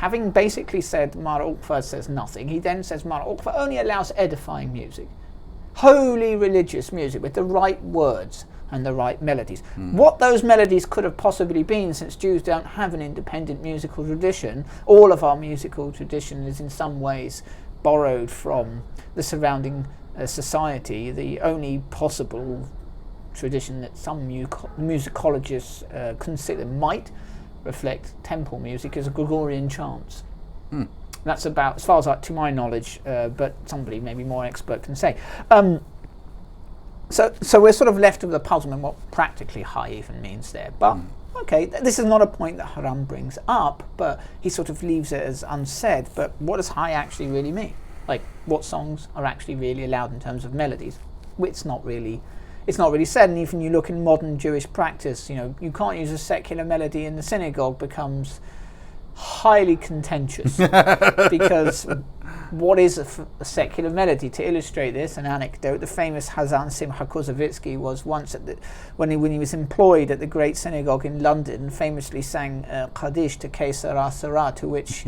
having basically said Mara Ukva says nothing, he then says Mara Ukva only allows edifying music, holy religious music with the right words and the right melodies. What those melodies could have possibly been, since Jews don't have an independent musical tradition, all of our musical tradition is in some ways borrowed from the surrounding society. The only possible tradition that some musicologists consider might reflect temple music is Gregorian chants. That's about, as far as to my knowledge, but somebody maybe more expert can say. So we're sort of left with the puzzlement what practically high even means there. But okay, this is not a point that Haram brings up, but he sort of leaves it as unsaid. But what does high actually really mean? Like, what songs are actually really allowed in terms of melodies? It's not really said. And even you look in modern Jewish practice, you can't use a secular melody in the synagogue, becomes highly contentious because what is a secular melody? To illustrate this, an anecdote: the famous Hazan Simcha Kozovitsky was once when he was employed at the great synagogue in London, famously sang Kaddish to Kesar Asara, to which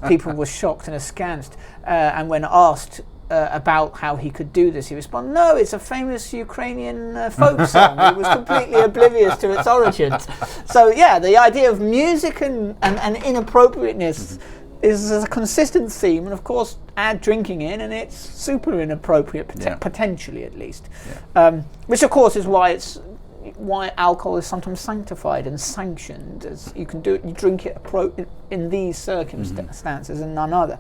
people were shocked and askance. And when asked about how he could do this, he responded, "No, it's a famous Ukrainian folk song." He was completely oblivious to its origins. So yeah, the idea of music and inappropriateness is a consistent theme, and of course add drinking in and it's super inappropriate, potentially at least. Which of course is why alcohol is sometimes sanctified and sanctioned, as you can do it, you drink it in these circumstances and none other.